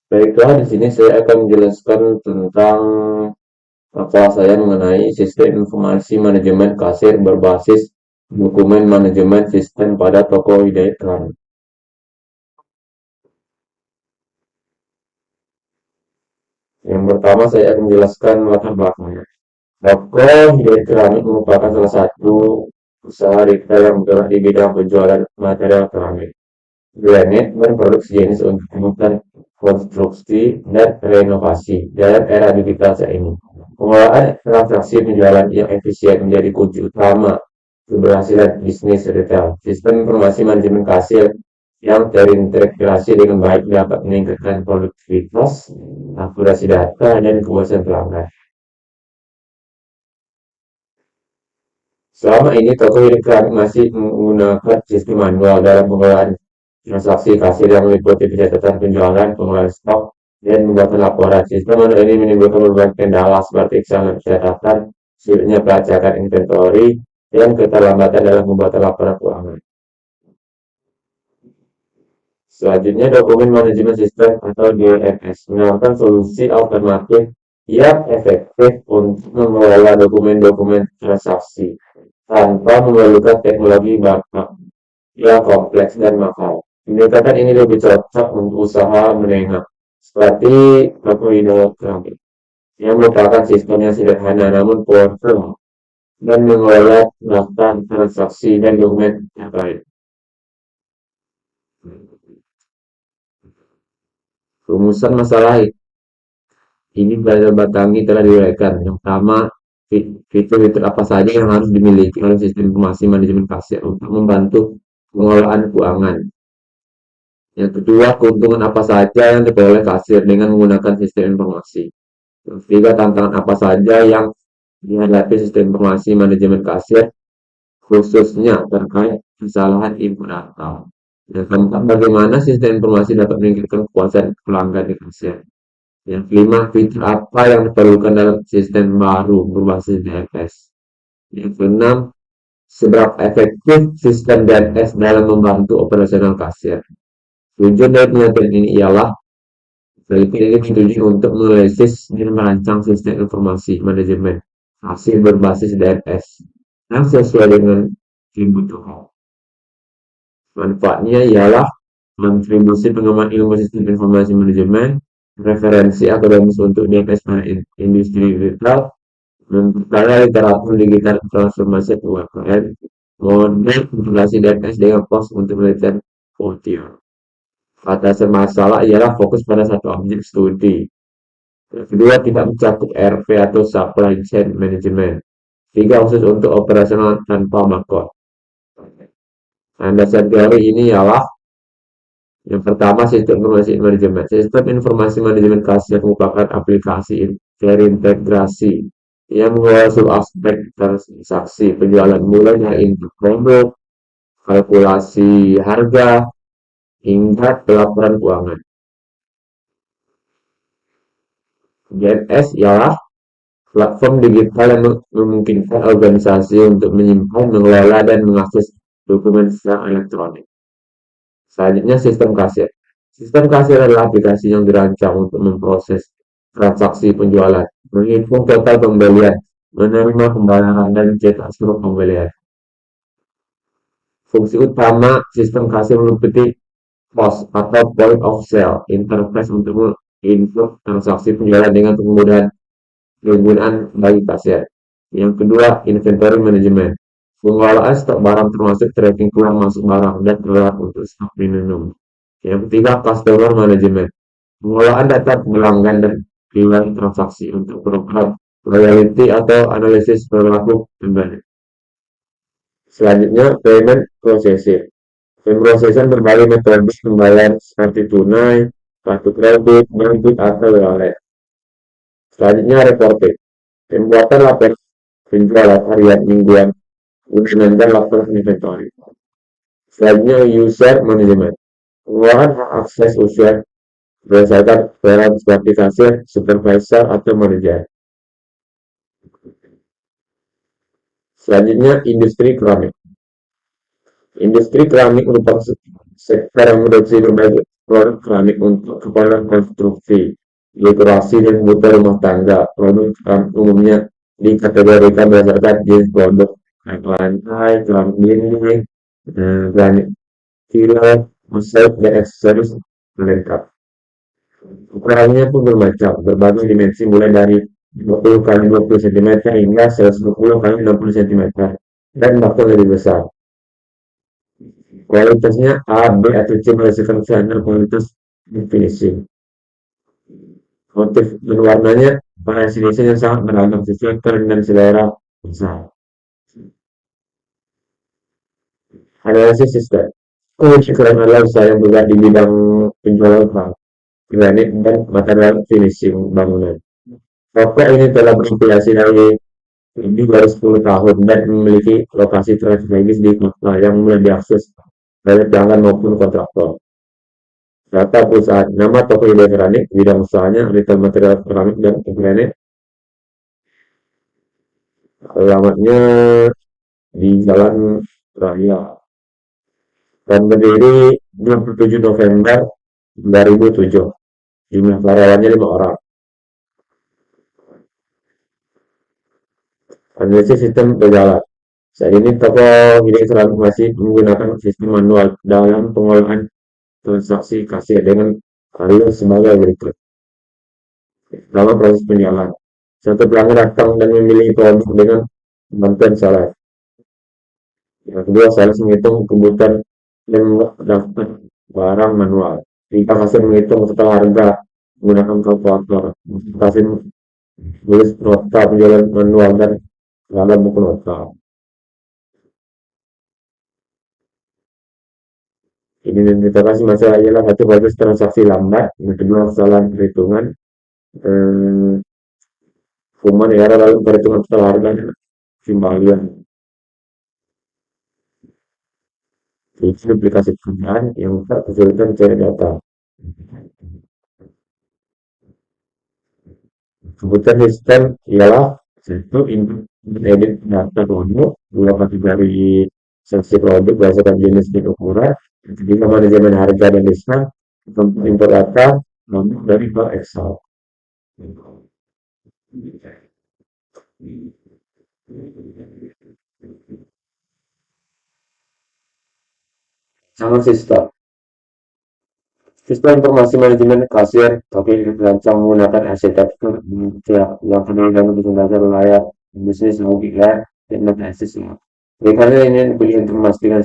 Baiklah, di sini saya akan menjelaskan tentang apa saya mengenai sistem informasi manajemen kasir berbasis dokumen manajemen sistem pada toko Hidayat Keramik. Yang pertama saya akan menjelaskan latar belakangnya. Toko Hidayat Keramik merupakan salah satu usaha retail yang bergerak di bidang penjualan material keramik, granit, berproduksi jenis untuk kebutuhan konstruksi dan renovasi dalam era digital saat ini. Pengelolaan transaksi penjualan yang efisien menjadi kunci utama keberhasilan bisnis retail. Sistem informasi manajemen kasir yang terintegrasi dengan baik dapat meningkatkan produktivitas, akurasi data, dan kepuasan pelanggan. Selama ini, toko elektronik masih menggunakan sistem manual dalam pengelolaan transaksi kasir yang meliputi pencatatan penjualan, pengelolaan stok, dan pembuatan laporan. Sistem manual ini menimbulkan berbagai kendala seperti kesalahan pencatatan, sulitnya pelacakan inventory, dan keterlambatan dalam pembuatan laporan keuangan. Selanjutnya, dokumen manajemen sistem atau DMS menawarkan solusi alternatif yang efektif untuk mengelola dokumen-dokumen transaksi tanpa memerlukan teknologi backup yang kompleks dan mahal. Pendekatan ini lebih cocok untuk usaha menengah seperti Tokopedia Keramik yang merupakan sistem yang sederhana namun powerful dan mengelola data transaksi dan dokumen yang baik. Rumusan masalah ini pada Batangi telah diuraikan. Yang pertama, fitur-fitur apa saja yang harus dimiliki oleh sistem informasi manajemen kasir untuk membantu pengelolaan keuangan. Yang kedua, keuntungan apa saja yang diperoleh kasir dengan menggunakan sistem informasi. Yang ketiga, tantangan apa saja yang dihadapi sistem informasi manajemen kasir, khususnya terkait kesalahan input data. Yang keempat, bagaimana sistem informasi dapat meningkatkan kepuasan pelanggan di kasir. Yang kelima, fitur apa yang diperlukan dalam sistem baru berbasis DFS. Yang keenam, seberapa efektif sistem DFS dalam membantu operasional kasir. Tujuan dari penelitian ini ialah penelitian ini ditujukan untuk menganalisis dan merancang sistem informasi manajemen hasil berbasis DFS yang sesuai dengan kebutuhan. Manfaatnya ialah kontribusi pengembangan ilmu sistem informasi manajemen, referensi akademis untuk DFS pada industri retail, memperkaya literatur digital transformasi UMKM, model integrasi DFS dengan pos untuk penelitian frontier. Atase masalah ialah fokus pada satu objek studi. Yang kedua, tidak mencakup RP atau supply chain management. Tiga, khusus untuk operasional tanpa barcode. Landasan teori ini ialah yang pertama, sistem informasi manajemen. Sistem informasi manajemen kasir merupakan aplikasi terintegrasi yang mengelola seluruh aspek transaksi penjualan mulai dari input produk, kalkulasi harga, hingga pelaporan keuangan. GMS ialah platform digital yang memungkinkan organisasi untuk menyimpan, mengelola, dan mengakses dokumen secara elektronik. Selanjutnya, sistem kasir. Sistem kasir adalah aplikasi yang dirancang untuk memproses transaksi penjualan, menghitung total pembelian, menerima pembayaran, dan mencetak surat pembelian. Fungsi utama sistem kasir meliputi POS atau Point of Sale interface untuk menginput transaksi penjualan dengan kemudahan penggunaan bagi kasir. Yang kedua, inventory management. Pengelolaan stok barang termasuk tracking keluar masuk barang dan keluar untuk stok minimum. Yang ketiga, customer management. Pengelolaan data pelanggan dan riwayat transaksi untuk program loyalty atau analisis perilaku pembeli. Selanjutnya, payment processing. Pemrosesan berbagai metode pembayaran seperti tunai, kartu kredit, debit, atau wallet. Selanjutnya, reporting. Pembuatan laporan penjualan harian mingguan untuk menunjang laporan inventory. Selanjutnya, user management. Pengelolaan hak akses user berdasarkan peran seperti kasir, supervisor, atau manajer. Selanjutnya, industri keramik. Industri keramik merupakan sektor yang produksi berbagai produk keramik untuk keperluan konstruksi, dekorasi dan kebutuhan rumah tangga. Produk keramik umumnya dikategorikan berdasarkan jenis produk, keramik lantai, keramik dinding, keramik tirai, mosaik, dan aksesoris pelengkap. Ukurannya pun bermacam, berbagai dimensi mulai dari 20 kali 20 cm hingga 120 kali 60 cm dan bahkan lebih besar. Kualitasnya A, B, atau C berdasarkan standar kualitas dan finishing. Motif dan warnanya variasi yang sangat beragam sesuai tren dan selera pasar. Analisis sistem. Kunci keren adalah usaha yang bergerak di bidang penjualan granit dan material finishing bangunan. Toko ini telah berinspirasi dari lebih dari 10 tahun dan memiliki lokasi strategis di kota yang mudah diakses oleh pelanggan maupun kontraktor. Data perusahaan, nama toko Ide Keramik, bidang usahanya, retail material keramik dan granit, alamatnya di Jalan Raya. Dan berdiri 27 November 2007. Jumlah karyawannya 5 orang. Analisis sistem berjalan. Saat ini toko Ide Keramik masih menggunakan sistem manual dalam pengolahan transaksi kasir dengan hal sebagai berikut. Pertama, proses penjualan. Satu pelanggan datang dan memilih produk dengan bantuan sales. Yang kedua, sales menghitung kebutuhan dan daftar barang manual. Jika kasir menghitung total harga menggunakan kalkulator, kasir tulis nota penjualan manual dan dalam buku nota. Identifikasi masalah ialah satu proses transaksi lambat, yang kedua kesalahan perhitungan, kuman ya lalu perhitungan total harga kembalian. Itu aplikasi pekerjaan yang tak kesulitan mencari data. Kebutuhan sistem ialah satu input edit data produk, dua kategori seksi produk berdasarkan jenis dan ukuran, ketiga manajemen harga dan diskon, keempat import data produk dari file Excel. Sama sistem. Sistem informasi manajemen kasir, tapi dirancang menggunakan arsitektur yang kenal dengan dasar layar bisnis logik dan analisis. Karena ini dibeli untuk memastikan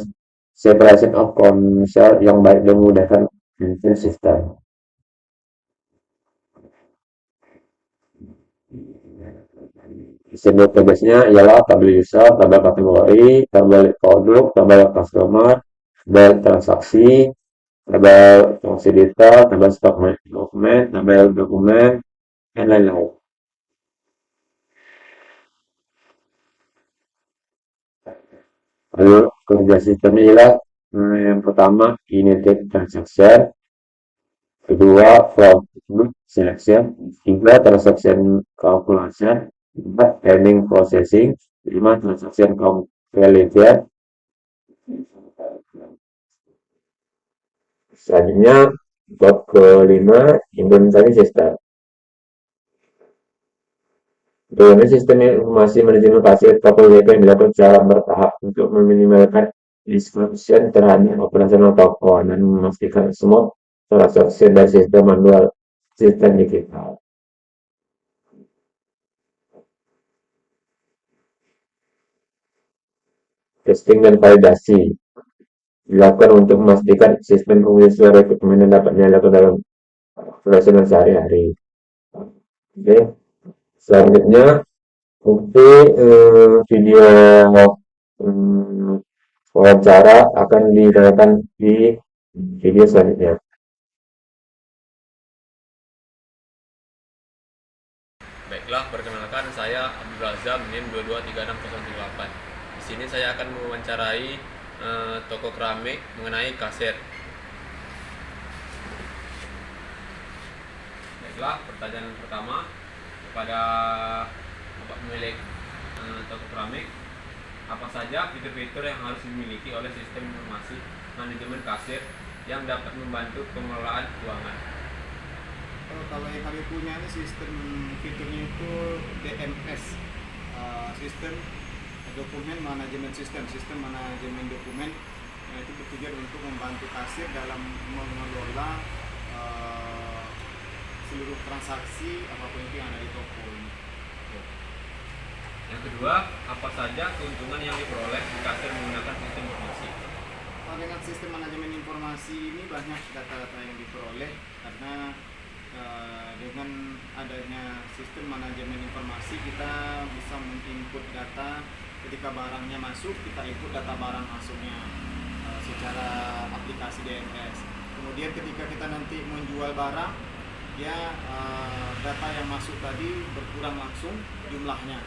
separation of concept yang baik dan memudahkan manajemen sistem. Sistem tugasnya ialah tabel user, tabel kategori, tabel produk, tabel customer, tabel transaksi, tabel fungsi data, tabel stok dokumen, tabel dokumen, dan lain-lain. Lalu kerja sistemnya ialah yang pertama initiate transaction, kedua product selection, tiga transaction calculation, empat planning processing, lima transaction completion. Selanjutnya bab kelima implementasi sistem. Dengan sistem informasi manajemen kasir toko yang dilakukan secara bertahap untuk meminimalkan disruption terhadap operasional toko dan memastikan semua transaksi dan sistem manual sistem digital. Testing dan validasi dilakukan untuk memastikan sistem pengisian rekrutmen dapat dilakukan dalam operasional sehari-hari. Oke, selanjutnya bukti video wawancara akan ditayangkan di video selanjutnya. Baiklah, perkenalkan saya Abdul Razak NIM 2236038. Di sini saya akan mewawancarai toko keramik mengenai kaset. Baiklah, pertanyaan pertama kepada Bapak pemilik toko keramik, apa saja fitur-fitur yang harus dimiliki oleh sistem informasi manajemen kasir yang dapat membantu pengelolaan keuangan. Kalau yang kami punya ini sistem fiturnya itu DMS, sistem dokumen manajemen sistem manajemen dokumen. Nah, itu bertujuan untuk membantu kasir dalam mengelola seluruh transaksi apapun itu yang ada di toko ini. Yang kedua, apa saja keuntungan yang diperoleh di kasir menggunakan sistem informasi? Dengan sistem manajemen informasi ini banyak data-data yang diperoleh karena dengan adanya sistem manajemen informasi kita bisa menginput data ketika barangnya masuk, kita input data barang masuknya secara aplikasi DMS. Kemudian ketika kita nanti menjual barang, ya data yang masuk tadi berkurang langsung jumlahnya.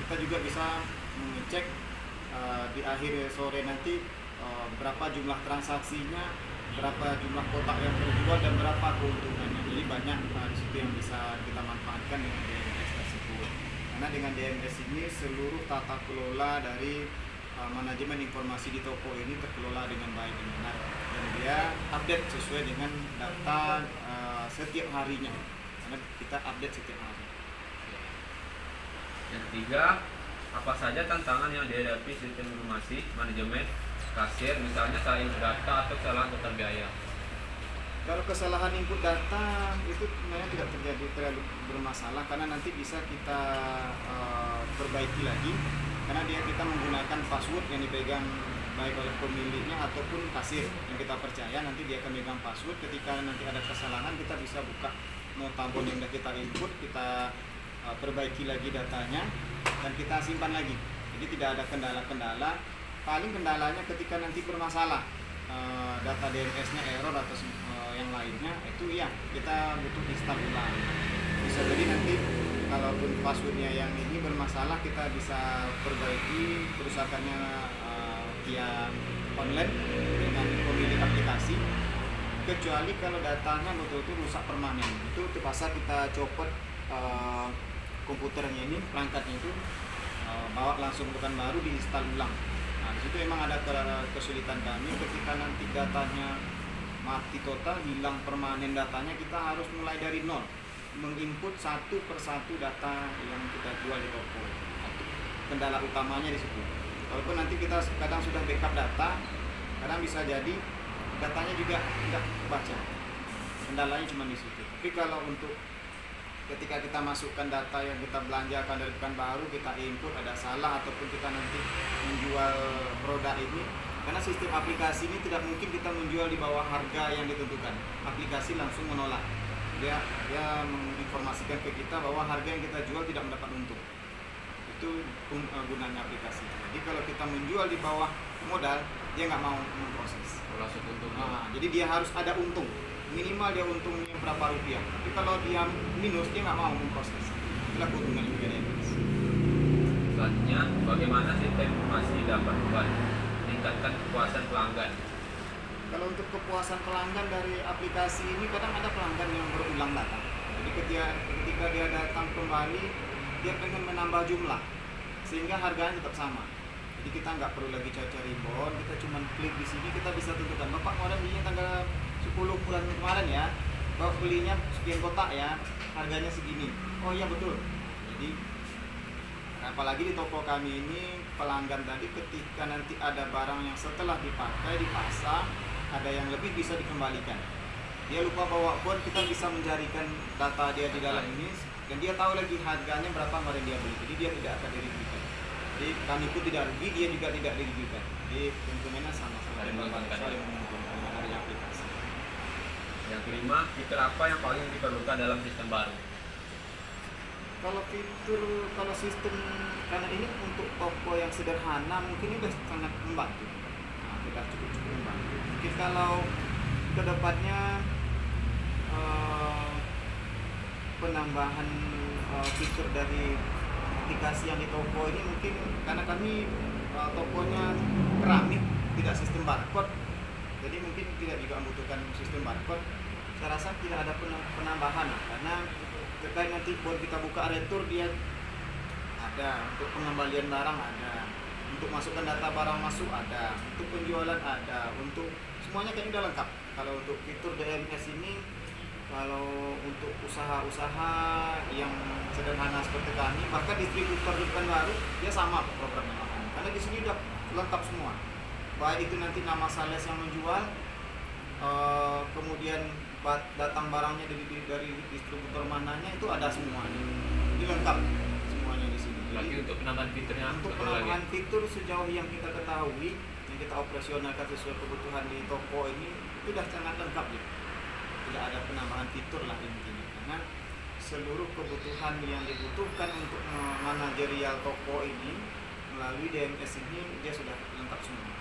Kita juga bisa mengecek di akhir sore nanti berapa jumlah transaksinya, berapa jumlah kotak yang terjual, dan berapa keuntungannya. Jadi banyak di situ yang bisa kita manfaatkan dengan DMS tersebut. Karena dengan DMS ini seluruh tata kelola dari manajemen informasi di toko ini terkelola dengan baik dan benar, dan dia update sesuai dengan data setiap harinya, karena kita update setiap hari. Yang ketiga, apa saja tantangan yang dihadapi sistem informasi manajemen kasir, misalnya salah input data atau kesalahan total biaya? Kalau kesalahan input data itu sebenarnya tidak terlalu bermasalah, karena nanti bisa kita perbaiki lagi, karena kita menggunakan password yang dipegang baik oleh pemiliknya ataupun kasir yang kita percaya. Nanti dia akan megang password. Ketika nanti ada kesalahan, kita bisa buka notabone yang sudah kita input, kita perbaiki lagi datanya, dan kita simpan lagi. Jadi tidak ada kendala-kendala. Paling kendalanya ketika nanti bermasalah data DNS-nya error atau yang lainnya, itu ya kita butuh install ulang. Bisa jadi nanti kalaupun passwordnya yang ini bermasalah, kita bisa perbaiki kerusakannya via online dengan pemilik aplikasi. Kecuali kalau datanya betul-betul rusak permanen, itu terpaksa kita copot komputernya ini, perangkatnya itu, bawa langsung bukan baru, diinstal ulang. Nah, disitu memang ada kesulitan kami ketika nanti datanya mati total, hilang permanen datanya, kita harus mulai dari nol, menginput satu persatu data yang kita jual di toko. Kendala utamanya di situ. Walaupun nanti kita kadang sudah backup data, kadang bisa jadi datanya juga tidak baca. Kendalanya cuma di situ. Tapi kalau untuk ketika kita masukkan data yang kita belanjakan dari Pekanbaru, kita input ada salah, ataupun kita nanti menjual produk ini, karena sistem aplikasi ini tidak mungkin kita menjual di bawah harga yang ditentukan. Aplikasi langsung menolak. Dia menginformasikan ke kita bahwa harga yang kita jual tidak mendapat untung. Itu gunanya aplikasi. Jadi kalau kita menjual di bawah modal, dia nggak mau memproses. Jadi dia harus ada untung. Minimal dia untungnya berapa rupiah. Tapi kalau dia minus, dia nggak mau memproses. Itulah keuntungan juga dia. Selanjutnya, bagaimana sistem informasi dapat meningkatkan kepuasan pelanggan? Kalau untuk kepuasan pelanggan dari aplikasi ini, kadang ada pelanggan yang berulang datang. Jadi ketika dia datang kembali, dia pengen menambah jumlah, sehingga harganya tetap sama. Jadi kita nggak perlu lagi cari bon, kita cuma klik di sini, kita bisa tentukan, Bapak kemarin belinya tanggal 10 bulan kemarin ya, Bapak belinya sekian kotak ya, harganya segini. Oh iya betul. Jadi apalagi di toko kami ini, pelanggan tadi ketika nanti ada barang yang setelah dipakai dipasang, ada yang lebih bisa dikembalikan. Dia lupa bawa bon, kita bisa mencarikan data dia di dalam ini, dan dia tahu lagi harganya berapa kemarin dia beli. Jadi dia tidak akan dirugikan. Jadi kami pun tidak rugi, dia juga tidak dirugikan. Jadi keuntungannya sama-sama saling menguntungkan dari aplikasi. Yang kelima, fitur apa yang paling diperlukan dalam sistem baru? Kalau sistem, karena ini untuk toko yang sederhana, mungkin ini sudah sangat membantu. Nah, sudah cukup membantu. Mungkin kalau kedepannya penambahan fitur dari aplikasi yang di toko ini, mungkin karena kami tokonya keramik, tidak sistem barcode, jadi mungkin tidak juga membutuhkan sistem barcode. Saya rasa tidak ada penambahan, karena terkait nanti buat kita buka retur, dia ada untuk pengembalian barang ada. untuk masukkan data barang masuk ada, untuk penjualan ada, untuk semuanya kayaknya udah lengkap. Kalau untuk fitur DMS ini, kalau untuk usaha-usaha yang sederhana seperti kami, bahkan distributor di Pekanbaru dia sama programnya, karena di sini udah lengkap semua. Baik itu nanti nama sales yang menjual, kemudian datang barangnya dari distributor mananya, itu ada semuanya. Jadi lengkap semuanya di sini. Lagi Jadi untuk penambahan fiturnya untuk apa lagi? penambahan fitur sejauh yang kita ketahui, yang kita operasionalkan sesuai kebutuhan di toko ini, itu sudah sangat lengkap ya. Tidak ada penambahan fitur lah intinya, karena seluruh kebutuhan yang dibutuhkan untuk manajerial toko ini melalui DMS ini dia sudah lengkap semua.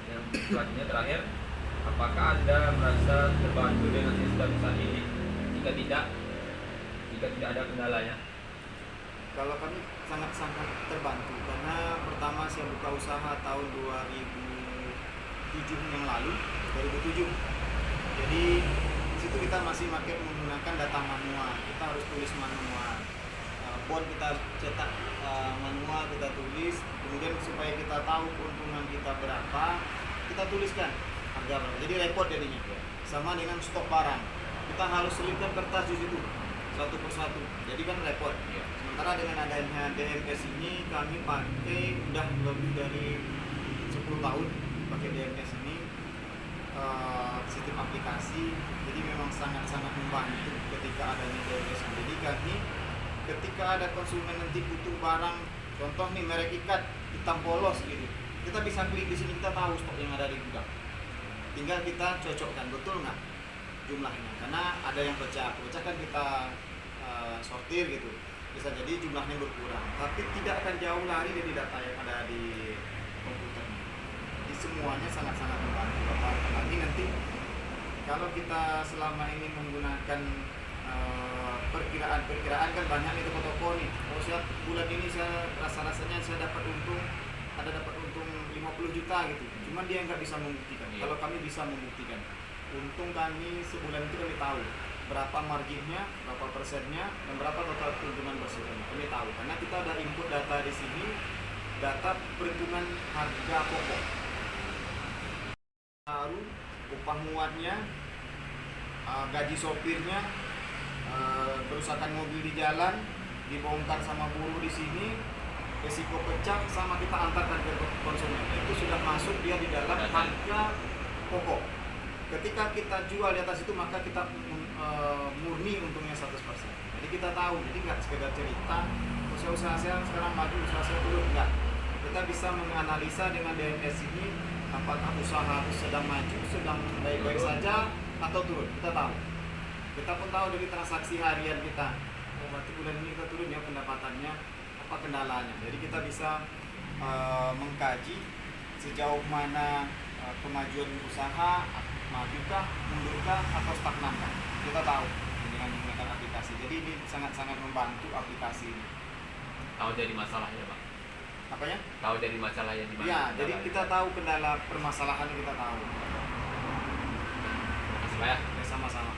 Yang selanjutnya terakhir, apakah Anda merasa terbantu dengan sistem saat ini? Jika tidak ada kendalanya? Kalau kami sangat-sangat terbantu, karena pertama saya buka usaha tahun 2007 yang lalu, 2007. Jadi situ kita masih menggunakan data manual, kita harus tulis manual. Bond kita cetak manual, kita tulis, kemudian supaya kita tahu keuntungan kita berapa, kita tuliskan harga berapa. Jadi repot jadinya. Sama dengan stok barang, kita harus selipkan kertas di situ satu persatu. Jadi kan repot. Sementara dengan adanya DMS ini, kami pakai udah lebih dari 10 tahun pakai DMS ini, sistem aplikasi. Jadi memang sangat-sangat membantu ketika adanya DMS. Jadi kami ketika ada konsumen nanti butuh barang, contoh nih merek ikat hitam polos gitu, kita bisa klik di sini, kita tahu stok yang ada di gudang. Tinggal kita cocokkan betul nggak jumlahnya, karena ada yang pecah kan kita sortir gitu, bisa jadi jumlahnya berkurang, tapi tidak akan jauh lari dari data yang ada di komputer. Jadi semuanya sangat-sangat membantu. Apalagi nanti kalau kita selama ini menggunakan perkiraan kan banyak nih toko-toko nih. Oh, bulan ini saya rasanya saya dapat untung 50 juta gitu. Cuman dia nggak bisa membuktikan. Iya. Kalau kami bisa membuktikan, untung kami sebulan itu kami tahu berapa marginnya, berapa persennya, dan berapa total keuntungan bersihnya. Kami tahu karena kita ada input data di sini, data perhitungan harga pokok, baru upah muatnya, gaji sopirnya, kerusakan mobil di jalan, dibongkar sama buruh di sini, resiko pecah sama kita antarkan ke konsumen. Itu sudah masuk dia di dalam harga pokok. Ketika kita jual di atas itu, maka kita murni untungnya 100%. Jadi kita tahu, jadi nggak sekedar cerita usaha saya sekarang maju, usaha saya turun, enggak. Kita bisa menganalisa dengan DMS ini apakah usaha sedang maju, sedang baik-baik saja atau turun. Kita tahu. Kita pun tahu dari transaksi harian kita, oh berarti bulan ini kita turun ya pendapatannya, apa kendalanya. Jadi kita bisa mengkaji sejauh mana kemajuan usaha, majukah, mundurkah, atau stagnankah. Kita tahu dengan menggunakan aplikasi. Jadi ini sangat-sangat membantu aplikasi ini. Tahu jadi masalahnya, Pak? Apanya? Tahu jadi masalahnya di mana? Ya, jadi kita tahu kendala permasalahan, kita tahu. Terima kasih, Pak ya. Ya, sama-sama.